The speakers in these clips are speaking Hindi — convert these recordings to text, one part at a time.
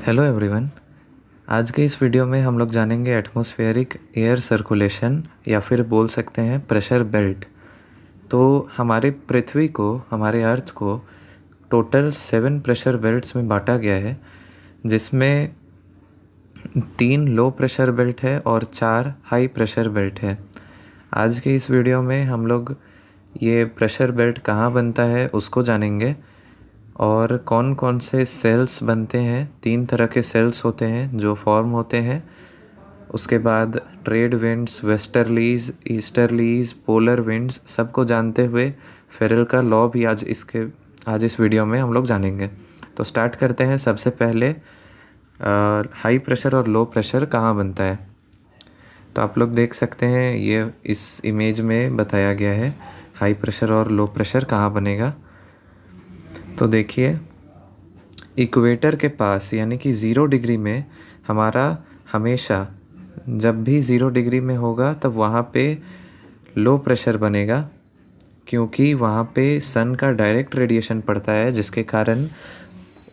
Hello everyone. आज के इस वीडियो में हम लोग जानेंगे एटमॉस्फेरिक एयर सर्कुलेशन या फिर बोल सकते हैं प्रेशर बेल्ट। तो हमारे पृथ्वी को, हमारे अर्थ को टोटल 7 प्रेशर बेल्ट्स में बांटा गया है, जिसमें 3 लो प्रेशर बेल्ट है और 4 हाई प्रेशर बेल्ट है। आज के इस वीडियो में हम लोग ये प्रेशर बेल्ट कहाँ बनता है उसको जानेंगे और कौन कौन से सेल्स बनते हैं। 3 तरह के सेल्स होते हैं जो फॉर्म होते हैं। उसके बाद trade winds, westerlies, easterlies, polar winds सबको जानते हुए फेरल का लॉ भी आज इस वीडियो में हम लोग जानेंगे। तो स्टार्ट करते हैं। सबसे पहले हाई प्रेशर और लो प्रेशर कहाँ बनता है। तो आप लोग देख सकते हैं, ये इस इमेज में बताया गया है हाई प्रेशर और लो प्रेशर कहाँ बनेगा। तो देखिए, इक्वेटर के पास यानी कि 0 डिग्री में हमारा हमेशा जब भी 0 डिग्री में होगा तब वहाँ पे लो प्रेशर बनेगा, क्योंकि वहाँ पे सन का डायरेक्ट रेडिएशन पड़ता है, जिसके कारण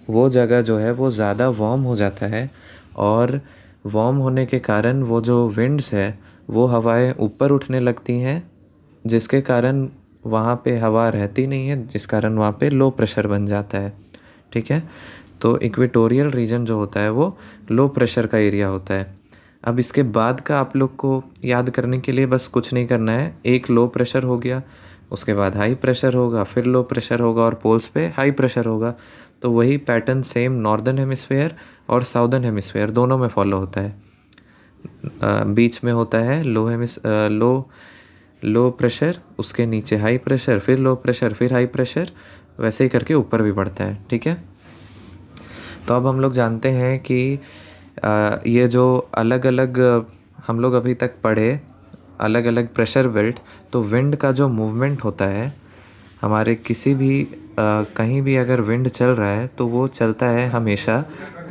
वो जगह जो है वो ज़्यादा वार्म हो जाता है और वार्म होने के कारण वो जो विंड्स है वो हवाएं ऊपर उठने लगती हैं, जिसके कारण वहाँ पे हवा रहती नहीं है, जिस कारण वहाँ पे लो प्रेशर बन जाता है। ठीक है, तो इक्वेटोरियल रीजन जो होता है वो लो प्रेशर का एरिया होता है। अब इसके बाद का आप लोग को याद करने के लिए बस कुछ नहीं करना है। एक लो प्रेशर हो गया, उसके बाद हाई प्रेशर होगा, फिर लो प्रेशर होगा और पोल्स पे हाई प्रेशर होगा। तो वही पैटर्न सेम नॉर्दर्न हेमिस्फेयर और साउदर्न हेमिस्फेयर दोनों में फॉलो होता है। बीच में होता है लो प्रेशर, उसके नीचे हाई प्रेशर, फिर लो प्रेशर, फिर हाई प्रेशर, वैसे ही करके ऊपर भी बढ़ता है। ठीक है, तो अब हम लोग जानते हैं कि ये जो अलग अलग हम लोग अभी तक पढ़े अलग अलग प्रेशर बेल्ट, तो विंड का जो मूवमेंट होता है हमारे किसी भी कहीं भी अगर विंड चल रहा है तो वो चलता है हमेशा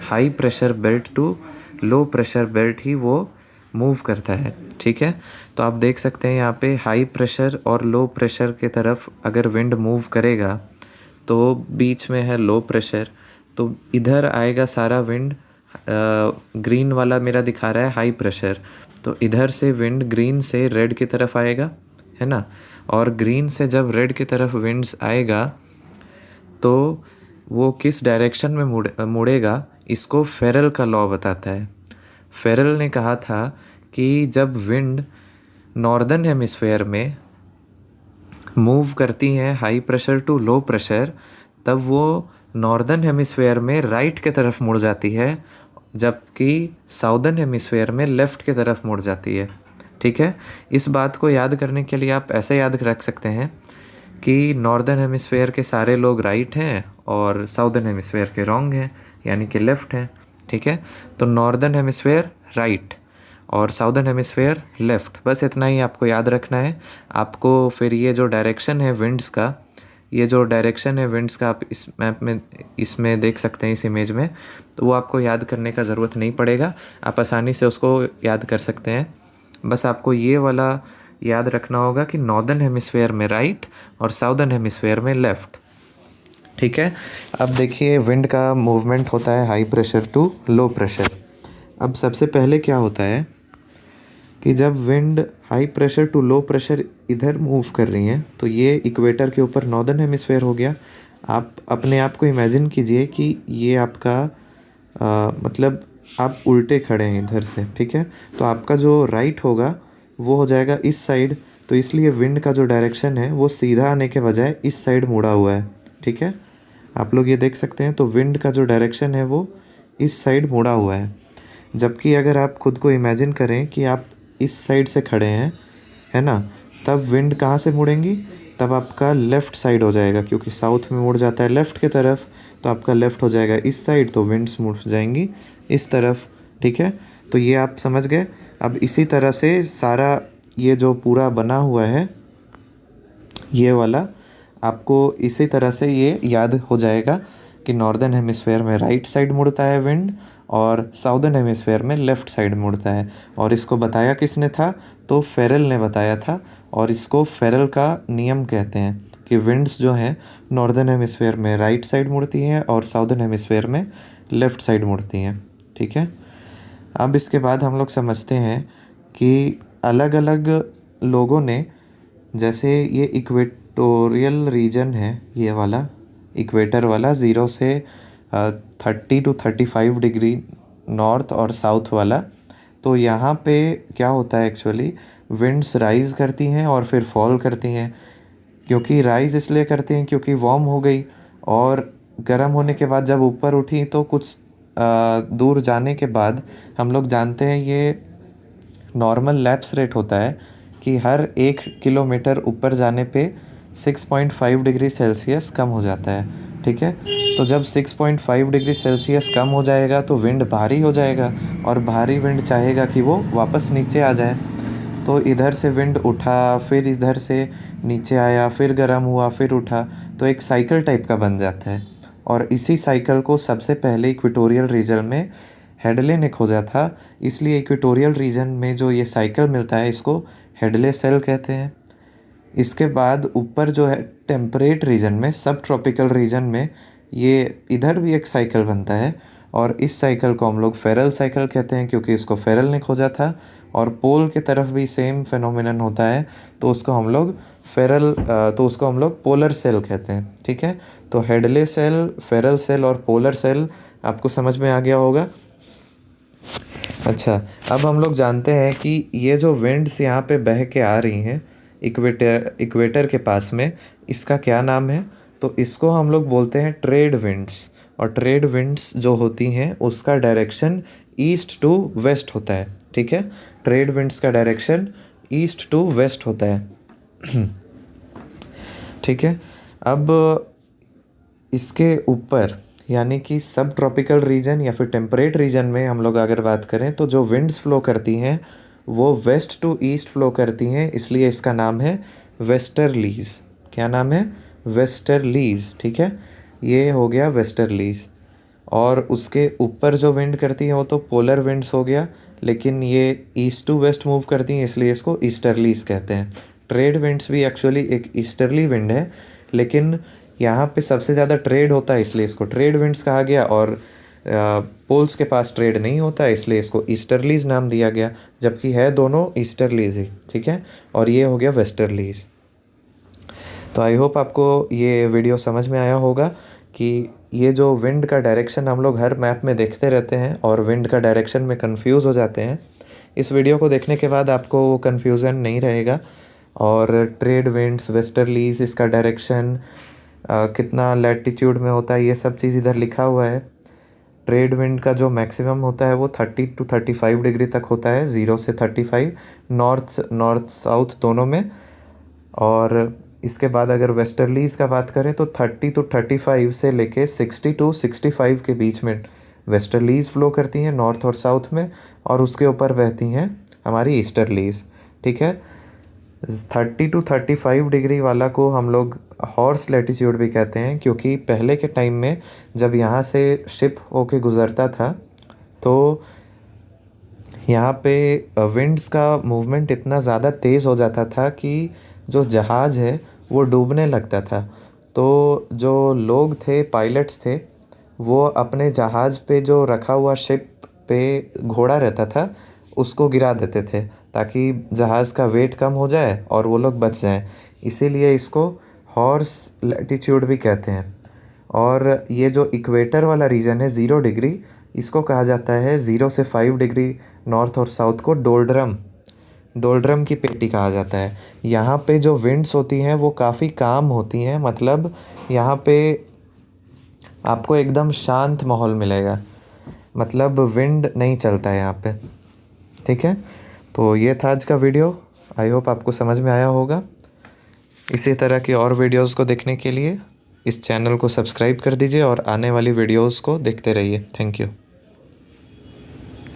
high pressure belt to low pressure belt ही वो मूव करता है। ठीक है, तो आप देख सकते हैं यहाँ पे हाई प्रेशर और लो प्रेशर के तरफ अगर विंड मूव करेगा तो बीच में है लो प्रेशर, तो इधर आएगा सारा विंड। ग्रीन वाला मेरा दिखा रहा है हाई प्रेशर, तो इधर से विंड ग्रीन से रेड की तरफ आएगा, है ना। और ग्रीन से जब रेड की तरफ विंड्स आएगा तो वो किस डायरेक्शन में मुड़ेगा, इसको फेरल का लॉ बताता है। फेरल ने कहा था कि जब विंड नॉर्दर्न हेमिस्फेयर में मूव करती हैं high pressure to low pressure, तब वो नॉर्दर्न हेमिस्फेयर में राइट के तरफ मुड़ जाती है, जबकि साउदर्न हेमिस्फेयर में लेफ़्ट के तरफ मुड़ जाती है। ठीक है, इस बात को याद करने के लिए आप ऐसे याद रख सकते हैं कि नॉर्दर्न हेमिस्फेयर के सारे लोग राइट हैं और साउदर्न हेमिस्फेयर के रॉन्ग हैं, यानी कि लेफ़्ट हैं। ठीक है, तो नॉर्दर्न हेमिस्फेयर राइट और साउदर्न हेमिस्फेयर लेफ़्ट, बस इतना ही आपको याद रखना है। आपको फिर ये जो डायरेक्शन है विंड्स का, आप इस मैप में इसमें देख सकते हैं, इस इमेज में, तो वो आपको याद करने का ज़रूरत नहीं पड़ेगा, आप आसानी से उसको याद कर सकते हैं। बस आपको ये वाला याद रखना होगा कि नॉर्दर्न हेमिस्फेयर में राइट और साउदर्न हेमिस्फेयर में लेफ़्ट। ठीक है, अब देखिए विंड का मूवमेंट होता है high pressure to low pressure. अब सबसे पहले क्या होता है कि जब wind high pressure to low pressure इधर मूव कर रही हैं, तो ये इक्वेटर के ऊपर नॉर्दर्न हेमिस्फेयर हो गया। आप अपने आप को इमेजिन कीजिए कि ये आपका मतलब आप उल्टे खड़े हैं इधर से। ठीक है, तो आपका जो राइट होगा वो हो जाएगा इस साइड, तो इसलिए विंड का जो डायरेक्शन है वो सीधा आने के बजाय इस साइड मुड़ा हुआ है। ठीक है, आप लोग ये देख सकते हैं, तो विंड का जो डायरेक्शन है वो इस साइड मुड़ा हुआ है। जबकि अगर आप खुद को इमेजिन करें कि आप इस साइड से खड़े हैं, है ना, तब विंड कहाँ से मुड़ेंगी, तब आपका लेफ़्ट साइड हो जाएगा, क्योंकि साउथ में मुड़ जाता है लेफ़्ट की तरफ, तो आपका लेफ़्ट हो जाएगा इस साइड, तो विंड्स मुड़ जाएंगी इस तरफ। ठीक है, तो ये आप समझ गए। अब इसी तरह से सारा ये जो पूरा बना हुआ है ये वाला, आपको इसी तरह से ये याद हो जाएगा कि नॉर्दर्न हेमिस्फेयर में राइट साइड मुड़ता है विंड और साउदर्न हेमिस्फेयर में लेफ़्ट साइड मुड़ता है। और इसको बताया किसने था, तो फेरल ने बताया था, और इसको फेरल का नियम कहते हैं। कि विंड्स जो हैं नॉर्दर्न हेमिस्फेयर में राइट साइड मुड़ती हैं और साउदर्न हेमिस्फेयर में लेफ़्ट साइड मुड़ती हैं, ठीक है। अब इसके बाद हम लोग समझते हैं कि अलग अलग लोगों ने, जैसे ये इक्वेटोरियल रीजन है, ये वाला इक्वेटर वाला 0 से 30 to 35 डिग्री नॉर्थ और साउथ वाला, तो यहाँ पे क्या होता है एक्चुअली, विंड्स राइज़ करती हैं और फिर फॉल करती हैं। क्योंकि राइज़ इसलिए करती हैं क्योंकि वार्म हो गई, और गर्म होने के बाद जब ऊपर उठी तो कुछ दूर जाने के बाद हम लोग जानते हैं ये नॉर्मल लैप्स रेट होता है कि हर 1 किलोमीटर ऊपर जाने पे 6.5 डिग्री सेल्सियस कम हो जाता है, ठीक है। तो जब 6.5 डिग्री सेल्सियस कम हो जाएगा तो विंड भारी हो जाएगा, और भारी विंड चाहेगा कि वो वापस नीचे आ जाए। तो इधर से विंड उठा, फिर इधर से नीचे आया, फिर गर्म हुआ, फिर उठा, तो एक साइकिल टाइप का बन जाता है। और इसी साइकिल को सबसे पहले इक्वेटोरियल रीजन में हेडले ने खोजा था, इसलिए इक्वेटोरियल रीजन में जो ये साइकिल मिलता है इसको हेडले सेल कहते हैं। इसके बाद ऊपर जो है टेम्परेट रीजन में, सब ट्रॉपिकल रीजन में, ये इधर भी एक साइकिल बनता है, और इस साइकिल को हम लोग फेरल साइकिल कहते हैं क्योंकि इसको फेरल ने खोजा था। और पोल के तरफ भी सेम फेनोमेनन होता है, तो उसको हम लोग पोलर सेल कहते हैं, ठीक है। तो हेडले सेल, फेरल सेल और पोलर सेल आपको समझ में आ गया होगा। अच्छा, अब हम लोग जानते हैं कि ये जो विंड्स यहाँ पे बह के आ रही हैं इक्वेटर के पास में, इसका क्या नाम है? तो इसको हम लोग बोलते हैं ट्रेड विंड्स। और ट्रेड विंड्स जो होती हैं उसका डायरेक्शन ईस्ट टू वेस्ट होता है, ठीक है। ट्रेड विंड्स का डायरेक्शन ईस्ट टू वेस्ट होता है ठीक है। अब इसके ऊपर यानी कि सब ट्रॉपिकल रीजन या फिर टेम्परेट रीजन में हम लोग अगर बात करें तो जो विंड्स फ्लो करती हैं वो वेस्ट टू ईस्ट फ्लो करती हैं, इसलिए इसका नाम है वेस्टर्लीज। क्या नाम है? वेस्टर्लीज, ठीक है। ये हो गया वेस्टर्लीज। और उसके ऊपर जो विंड करती है वो तो पोलर विंड्स हो गया, लेकिन ये ईस्ट टू वेस्ट मूव करती हैं इसलिए इसको ईस्टर्लीज कहते हैं। ट्रेड विंड्स भी एक्चुअली एक ईस्टर्ली विंड है, लेकिन यहाँ पे सबसे ज़्यादा ट्रेड होता है इसलिए इसको ट्रेड विंड्स कहा गया, और पोल्स के पास ट्रेड नहीं होता है इसलिए इसको ईस्टर्लीज नाम दिया गया, जबकि है दोनों ईस्टर्लीज ही, ठीक है। और ये हो गया वेस्टर्लीज। तो आई होप आपको ये वीडियो समझ में आया होगा कि ये जो विंड का डायरेक्शन हम लोग हर मैप में देखते रहते हैं और विंड का डायरेक्शन में कंफ्यूज हो जाते हैं। इस वीडियो को देखने के बाद आपको वो कन्फ्यूज़न नहीं रहेगा। और ट्रेड विंड्स, वेस्टर्लीज, इसका डायरेक्शन कितना लैटिट्यूड में होता है, ये सब चीज़ इधर लिखा हुआ है। ट्रेड विंड का जो मैक्सिमम होता है वो 30 to 35 डिग्री तक होता है, 0 से 35, नॉर्थ साउथ दोनों में। और इसके बाद अगर वेस्टर्लीज का बात करें तो 30 to 35 से लेके 60 to 65 के बीच में वेस्टर्लीज फ्लो करती हैं नॉर्थ और साउथ में, और उसके ऊपर बहती हैं हमारी ईस्टर्लीज, ठीक है। 30 to 35 डिग्री वाला को हम लोग हॉर्स लैटिट्यूड भी कहते हैं, क्योंकि पहले के टाइम में जब यहाँ से शिप होके गुज़रता था तो यहाँ पे विंड्स का मूवमेंट इतना ज़्यादा तेज़ हो जाता था कि जो जहाज़ है वो डूबने लगता था। तो जो लोग थे, पायलट्स थे, वो अपने जहाज़ पे जो रखा हुआ शिप पे घोड़ा रहता था उसको गिरा देते थे ताकि जहाज़ का वेट कम हो जाए और वो लोग बच जाएं। इसीलिए इसको हॉर्स लैटिट्यूड भी कहते हैं। और ये जो इक्वेटर वाला रीजन है 0 डिग्री, इसको कहा जाता है 0 से 5 डिग्री नॉर्थ और साउथ को डोल्ड्रम की पेटी कहा जाता है। यहाँ पे जो विंड्स होती हैं वो काफ़ी काम होती हैं, मतलब यहाँ पे आपको एकदम शांत माहौल मिलेगा, मतलब विंड नहीं चलता है यहाँ पे, ठीक है। तो ये था आज का वीडियो, आई होप आपको समझ में आया होगा। इसी तरह की और वीडियोस को देखने के लिए इस चैनल को सब्सक्राइब कर दीजिए और आने वाली वीडियोस को देखते रहिए। Thank you.